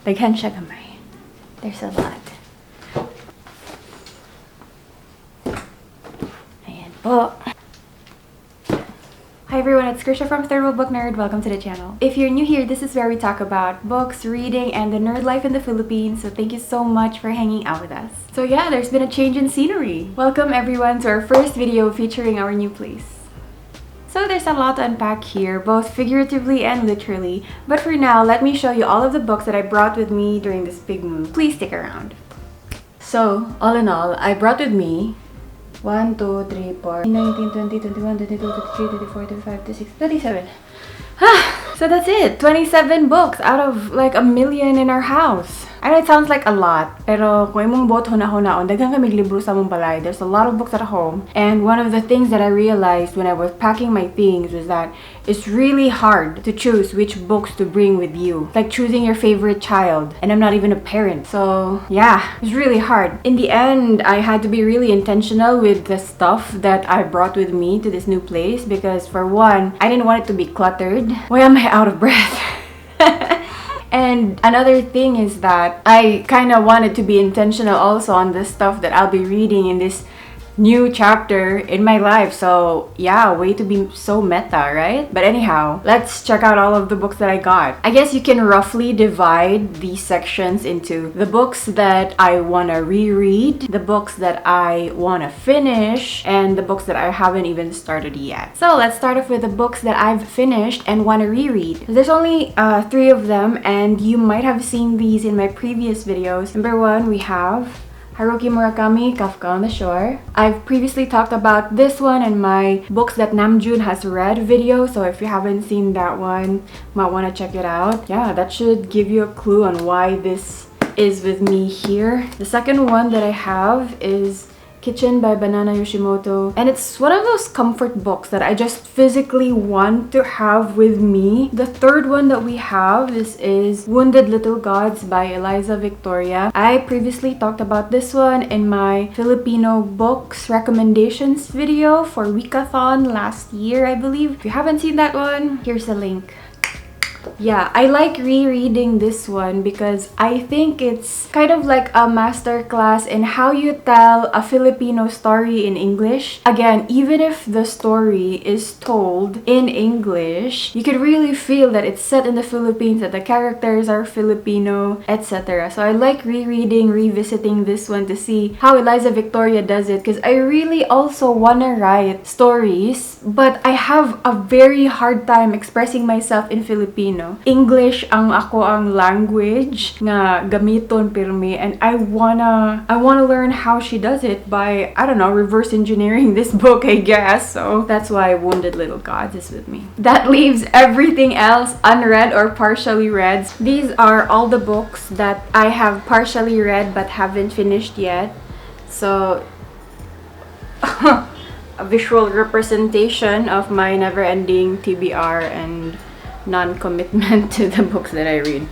Daghan siya gamay. There's a lot. Ayan po. Hi everyone, it's Krisha from Third World Book Nerd. Welcome to the channel. If you're new here, this is where we talk about books, reading, and the nerd life in the Philippines. So thank you so much for hanging out with us. So yeah, there's been a change in scenery. Welcome everyone to our first video featuring our new place. So there's a lot to unpack here, both figuratively and literally. But for now, let me show you all of the books that I brought with me during this big move. Please stick around. So, all in all, I brought with me 1, 2, 3, 4, 19, 20, 21, 22, 23, 24, 25, 26, 27. So that's it. 27 books out of like a million in our house. I know it sounds like a lot, pero kung imong bot huna-hunaon, daghang kamig libro sa mong balay. There's a lot of books at home. And one of the things that I realized when I was packing my things was that it's really hard to choose which books to bring with you. It's like choosing your favorite child. And I'm not even a parent. So yeah, it's really hard. In the end, I had to be really intentional with the stuff that I brought with me to this new place. Because for one, I didn't want it to be cluttered. Why am I out of breath? And another thing is that I kind of wanted to be intentional also on the stuff that I'll be reading in this new chapter in my life. So yeah, way to be so meta, right? But anyhow, let's check out all of the books that I got. I guess you can roughly divide these sections into the books that I want to reread, the books that I want to finish, and the books that I haven't even started yet. So let's start off with the books that I've finished and want to reread. There's only 3 of them, and you might have seen these in my previous videos. Number 1, we have Haruki Murakami, Kafka on the Shore. I've previously talked about this one in my books that Namjoon has read video, so if you haven't seen that one, might want to check it out. Yeah, that should give you a clue on why this is with me here. The second one that I have is Kitchen by Banana Yoshimoto, and it's one of those comfort books that I just physically want to have with me. The third one that we have is Wounded Little Gods by Eliza Victoria. I previously talked about this one in my Filipino books recommendations video for Weekathon last year, I believe. If you haven't seen that one, here's the link. Yeah, I like rereading this one because I think it's kind of like a masterclass in how you tell a Filipino story in English. Again, even if the story is told in English, you could really feel that it's set in the Philippines, that the characters are Filipino, etc. So I like rereading, revisiting this one to see how Eliza Victoria does it, because I really also want to write stories, but I have a very hard time expressing myself in Filipino. English ang language nga gamiton pirmi, and I wanna learn how she does it by, I don't know, reverse engineering this book, I guess. So that's why Wounded Little Gods is with me. That leaves everything else unread or partially read. These are all the books that I have partially read but haven't finished yet. So a visual representation of my never-ending TBR and non-commitment to the books that I read.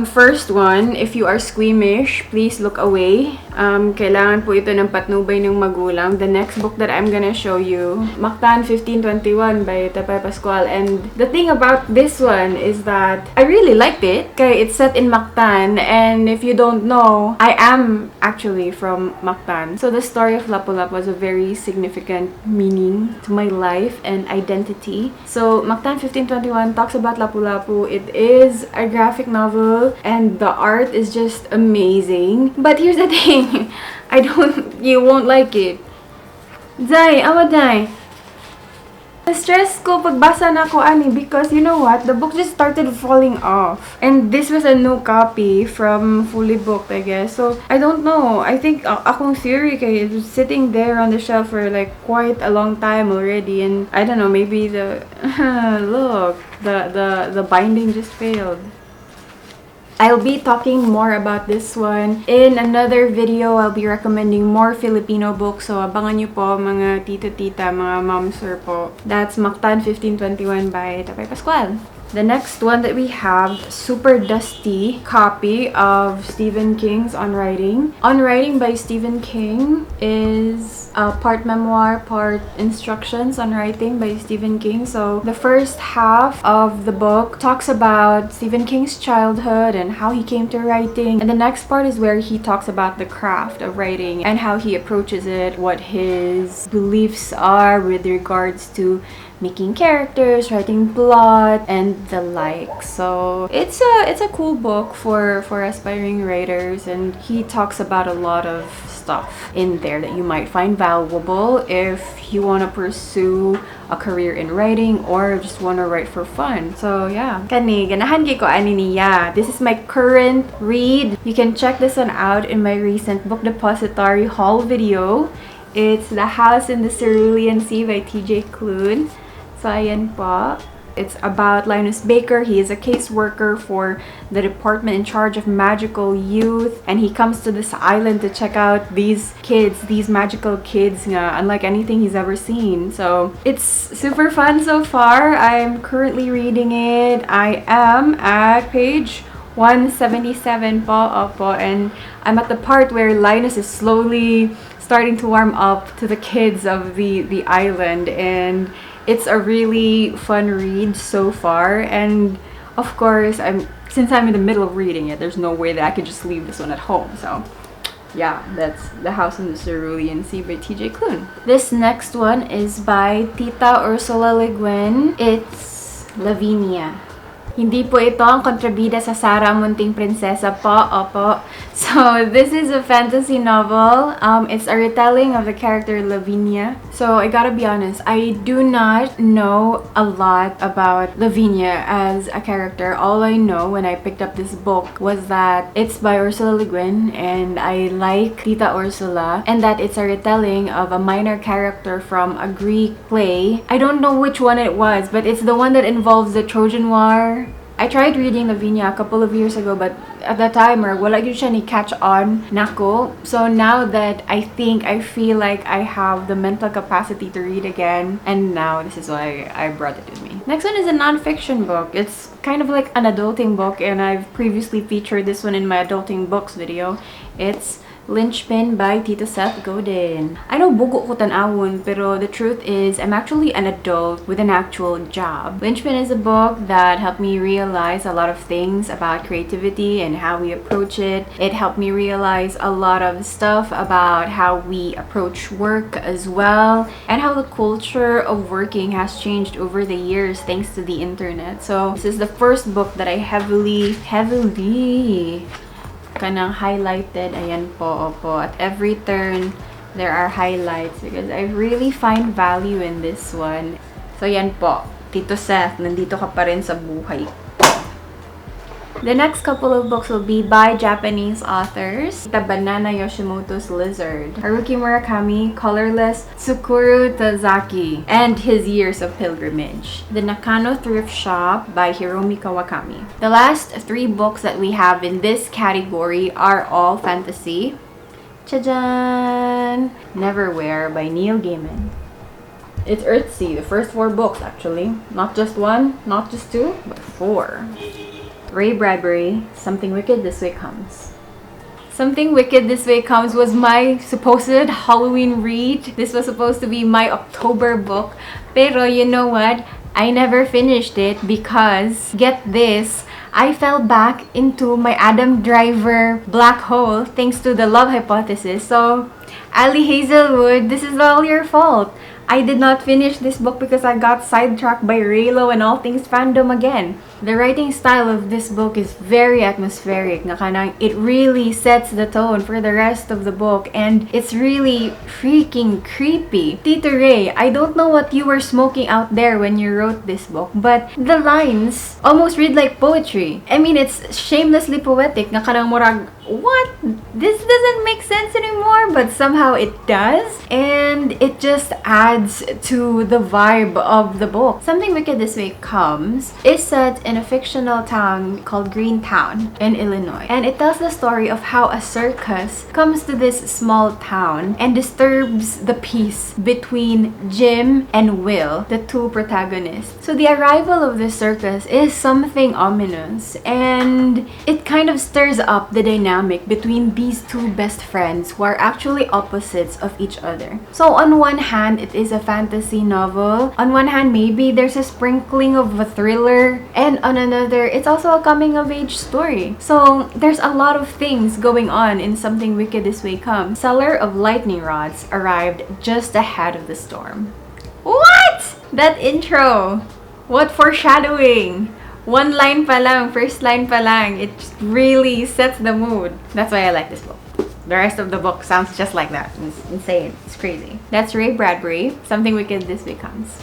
First one, if you are squeamish, please look away. Kailangan po ito ng patnubay ng magulang. The next book that I'm gonna show you, Mactan 1521 by Tapay Pascual. And the thing about this one is that I really liked it. Okay, it's set in Mactan, and if you don't know, I am actually from Mactan. So the story of Lapu-Lapu was a very significant meaning to my life and identity. So Mactan 1521 talks about Lapu-Lapu. It is a graphic novel and the art is just amazing. But here's the thing, you won't like it. Day, awa day. Na-stress ko pagbasa na ko ani because you know what? The book just started falling off. And this was a new copy from Fully Booked, I guess. So, I don't know. I think akong theory kay it was sitting there on the shelf for like quite a long time already. And I don't know, maybe the look, the binding just failed. I'll be talking more about this one in another video. I'll be recommending more Filipino books. So, abangan nyo po mga tito-tita, mga mom sir po. That's Mactan 1521 by Tapay Pascual. The next one that we have, super dusty copy of Stephen King's Unwriting. Unwriting by Stephen King is part memoir, part instructions on writing by Stephen King. So the first half of the book talks about Stephen King's childhood and how he came to writing. And the next part is where he talks about the craft of writing and how he approaches it, what his beliefs are with regards to making characters, writing plot, and the like. So it's a cool book for aspiring writers, and he talks about a lot of stuff in there that you might find valuable if you want to pursue a career in writing or just want to write for fun. So yeah, kani ganahan kay ko ani niya. This is my current read. You can check this one out in my recent book depository haul video. It's The House in the Cerulean Sea by TJ Klune. So, ayan po. It's about Linus Baker. He is a caseworker for the department in charge of magical youth. And he comes to this island to check out these kids, these magical kids nga, unlike anything he's ever seen. So, it's super fun so far. I'm currently reading it. I am at page 177 po, opo. And I'm at the part where Linus is slowly starting to warm up to the kids of the island. And it's a really fun read so far, and of course, since I'm in the middle of reading it, there's no way that I could just leave this one at home. So yeah, that's The House in the Cerulean Sea by TJ Klune. This next one is by Tita Ursula Le Guin. It's Lavinia. Hindi po ito ang kontrabida sa Sara Munting Prinsesa po, opo. So, this is a fantasy novel. It's a retelling of the character Lavinia. So, I gotta be honest, I do not know a lot about Lavinia as a character. All I know when I picked up this book was that it's by Ursula Le Guin, and I like Tita Ursula, and that it's a retelling of a minor character from a Greek play. I don't know which one it was, but it's the one that involves the Trojan War. I tried reading Lavinia a couple of years ago, but at that time, wala yun siya ni catch on nako. So now that I feel like I have the mental capacity to read again, and now this is why I brought it with me. Next one is a non-fiction book. It's kind of like an adulting book, and I've previously featured this one in my adulting books video. It's Lynchpin by Tito Seth Godin. I know bugo ko tanawon, pero the truth is I'm actually an adult with an actual job. Lynchpin is a book that helped me realize a lot of things about creativity and how we approach it. It helped me realize a lot of stuff about how we approach work as well, and how the culture of working has changed over the years thanks to the internet. So this is the first book that I heavily kanang highlighted. Ayan po, opo. At every turn, there are highlights because I really find value in this one. So, yan po. Tito Seth, nandito ka pa rin sa buhay. The next couple of books will be by Japanese authors. Banana Yoshimoto's Lizard, Haruki Murakami, Colorless, Tsukuru Tazaki, and His Years of Pilgrimage. The Nakano Thrift Shop by Hiromi Kawakami. The last three books that we have in this category are all fantasy. Chajan! Neverwhere by Neil Gaiman. It's Earthsea, the first four books actually. Not just one, not just two, but four. Ray Bradbury, Something Wicked This Way Comes. Something Wicked This Way Comes was my supposed Halloween read. This was supposed to be my October book. Pero you know what? I never finished it because, get this, I fell back into my Adam Driver black hole thanks to the love hypothesis. So, Ali Hazelwood, this is all your fault. I did not finish this book because I got sidetracked by Raylo and all things fandom again. The writing style of this book is very atmospheric. It really sets the tone for the rest of the book, and it's really freaking creepy. Tito Ray, I don't know what you were smoking out there when you wrote this book, but the lines almost read like poetry. I mean, it's shamelessly poetic. Murag, what? This doesn't make sense anymore, but somehow it does, and it just adds to the vibe of the book. Something Wicked This Way Comes is set in a fictional town called Greentown in Illinois. And it tells the story of how a circus comes to this small town and disturbs the peace between Jim and Will, the two protagonists. So the arrival of the circus is something ominous, and it kind of stirs up the dynamic between these two best friends who are actually opposites of each other. So on one hand, it is a fantasy novel. On one hand, maybe there's a sprinkling of a thriller, and on another, it's also a coming of age story. So there's a lot of things going on in Something Wicked This Way Comes. Seller of lightning rods arrived just ahead of the storm. What? That intro! What foreshadowing! One line pa lang, first line pa lang, it really sets the mood. That's why I like this book. The rest of the book sounds just like that. It's insane. It's crazy. That's Ray Bradbury, Something Wicked This Way Comes.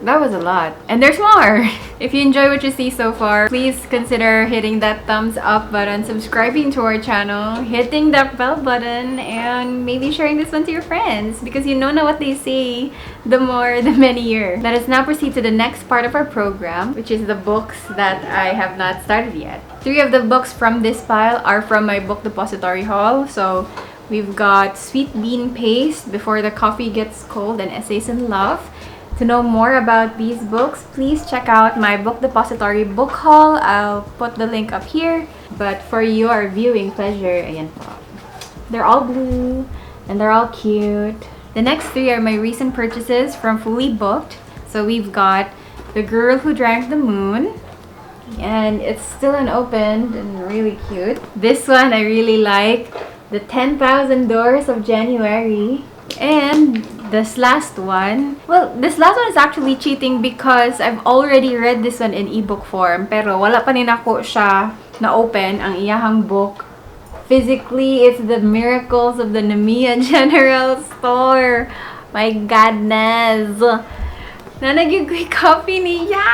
That was a lot. And there's more! If you enjoy what you see so far, please consider hitting that thumbs up button, subscribing to our channel, hitting that bell button, and maybe sharing this one to your friends, because you know what they say, the more the merrier. Let us now proceed to the next part of our program, which is the books that I have not started yet. 3 of the books from this pile are from my book depository haul. So we've got Sweet Bean Paste, Before the Coffee Gets Cold, and Essays in Love. To know more about these books, please check out my book depository book haul. I'll put the link up here. But for your viewing pleasure, ayan po. They're all blue and they're all cute. The next 3 are my recent purchases from Fully Booked. So we've got The Girl Who Drank the Moon, and it's still unopened and really cute. This one I really like, The 10,000 Doors of January. And this last one, well, this last one is actually cheating because I've already read this one in ebook form, pero wala pa rin ako siya na-open ang iyahang book. Physically, it's The Miracles of the Namiya General Store. My goodness! Nanagig ko yung copy niya!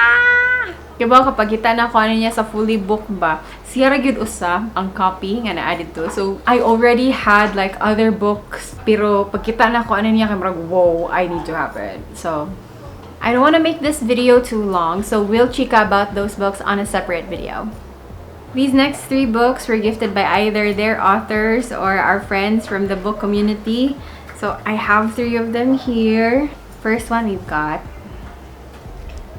Diba kapag kita na kung ano niya sa Fully Book ba, siya gyud usa ang copy nga na-added to. So, I already had like other books, pero pag kita na kung ano niya, kamrag, whoa, I need to have it. So, I don't want to make this video too long, so we'll chika about those books on a separate video. These next 3 books were gifted by either their authors or our friends from the book community. So, I have 3 of them here. First one, we've got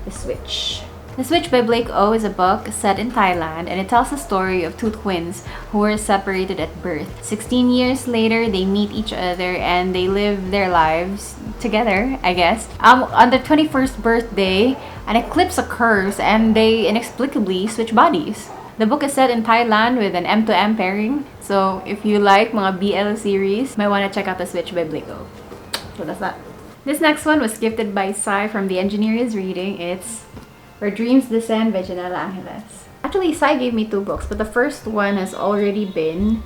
The Switch. The Switch by Blake O is a book set in Thailand, and it tells the story of 2 twins who were separated at birth. 16 years later, they meet each other and they live their lives together, I guess. On their 21st birthday, an eclipse occurs and they inexplicably switch bodies. The book is set in Thailand with an M2M pairing, so if you like mga BL series, might want to check out The Switch by Blake O. So that's that. This next one was gifted by Sai from The Engineer is Reading. It's Where Dreams Descend by Janela Angeles. Actually, Sai gave me 2 books, but the first one has already been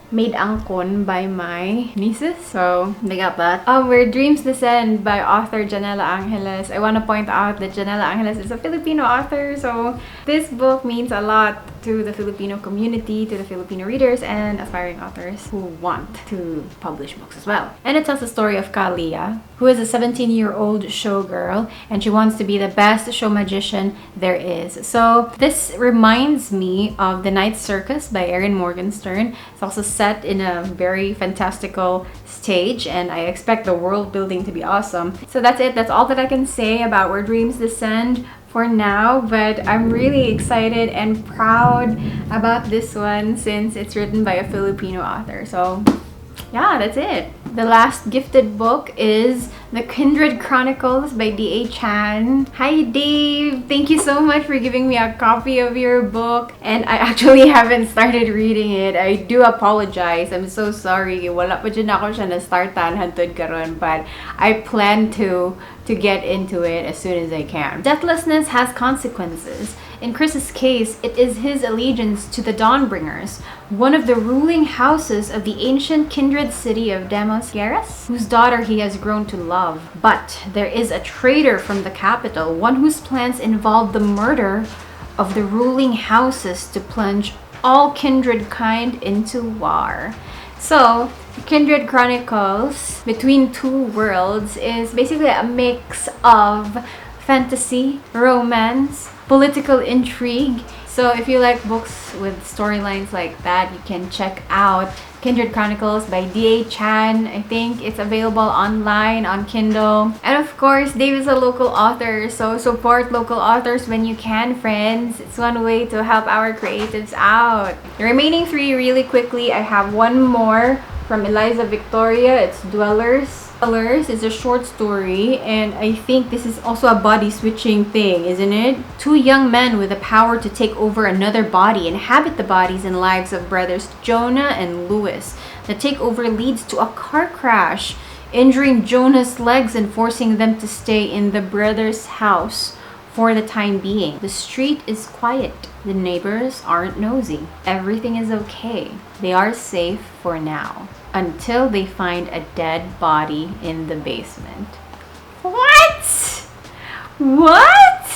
made angkon by my nieces, so they got that. Where Dreams Descend by author Janela Angeles. I want to point out that Janela Angeles is a Filipino author, so this book means a lot to the Filipino community, to the Filipino readers, and aspiring authors who want to publish books as well. And it tells the story of Kalia, who is a 17-year-old showgirl, and she wants to be the best show magician there is. So this reminds me of The Night Circus by Erin Morgenstern. It's also set in a very fantastical stage, and I expect the world building to be awesome. So that's it. That's all that I can say about Where Dreams Descend for now, but I'm really excited and proud about this one since it's written by a Filipino author. So yeah, that's it. The last gifted book is The Kindred Chronicles by D.A. Chan. Hi Dave! Thank you so much for giving me a copy of your book, and I actually haven't started reading it. I do apologize. I'm so sorry. Wala pa dyan ako siya na-startan hantod karon, but I plan to get into it as soon as I can. Deathlessness has consequences. In Chris's case, it is his allegiance to the Dawnbringers, one of the ruling houses of the ancient kindred city of Demos Gyaras, whose daughter he has grown to love. But there is a traitor from the capital, one whose plans involve the murder of the ruling houses to plunge all kindred kind into war. So, Kindred Chronicles Between Two Worlds is basically a mix of fantasy, romance, political intrigue. So if you like books with storylines like that, you can check out Kindred Chronicles by D.A. Chan. I think it's available online on Kindle. And of course, Dave is a local author, so support local authors when you can, friends. It's one way to help our creatives out. The remaining three, really quickly, I have one more from Eliza Victoria. It's Dwellers. Dwellers is a short story, and I think this is also a body switching thing, isn't it? Two young men with the power to take over another body inhabit the bodies and lives of brothers Jonah and Lewis. The takeover leads to a car crash, injuring Jonah's legs and forcing them to stay in the brothers' house for the time being. The street is quiet. The neighbors aren't nosy. Everything is okay. They are safe for now, until they find a dead body in the basement. What? What?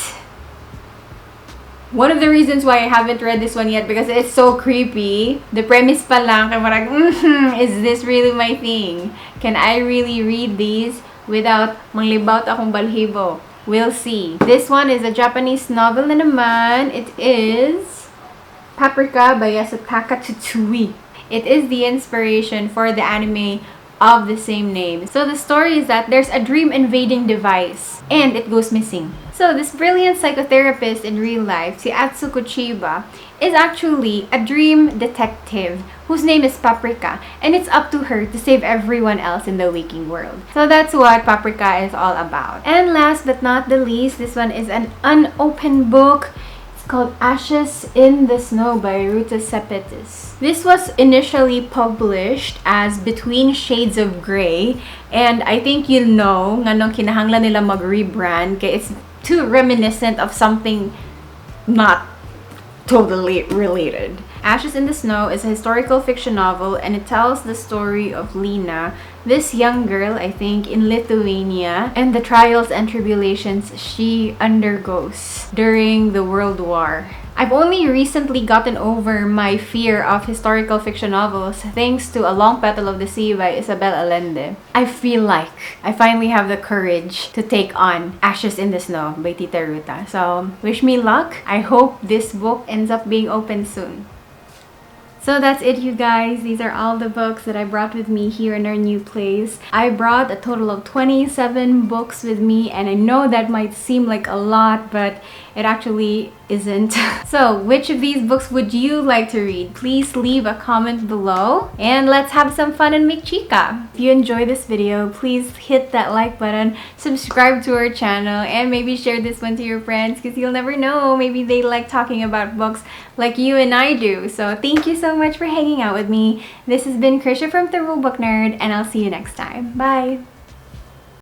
One of the reasons why I haven't read this one yet, because it's so creepy. The premise pa lang, kaya marag, is this really my thing? Can I really read these without manglibawt akong balhibo? We'll see. This one is a Japanese novel na naman. It is Paprika by Yasutaka Tsutsui. It is the inspiration for the anime of the same name. So the story is that there's a dream invading device and it goes missing. So this brilliant psychotherapist in real life, si Atsuko Chiba, is actually a dream detective whose name is Paprika, and it's up to her to save everyone else in the waking world. So that's what Paprika is all about. And last but not the least, this one is an unopened book. Called Ashes in the Snow by Ruta Sepetys. This was initially published as Between Shades of Grey, and I think you'll know nga nung kinahanglan nila mag-rebrand kaya it's too reminiscent of something not totally related. Ashes in the Snow is a historical fiction novel, and it tells the story of Lena, this young girl, I think, in Lithuania, and the trials and tribulations she undergoes during the World War. I've only recently gotten over my fear of historical fiction novels thanks to A Long Petal of the Sea by Isabel Allende. I feel like I finally have the courage to take on Ashes in the Snow by Tita Ruta. So, wish me luck. I hope this book ends up being open soon. So that's it, you guys. These are all the books that I brought with me here in our new place. I brought a total of 27 books with me, and I know that might seem like a lot, but it actually isn't. So which of these books would you like to read? Please leave a comment below and let's have some fun and make chica. If you enjoyed this video, please hit that like button, subscribe to our channel, and maybe share this one to your friends, because you'll never know, maybe they like talking about books like you and I do. So thank you so much for hanging out with me. This has been Krisha from Third World Book Nerd, and I'll see you next time. Bye!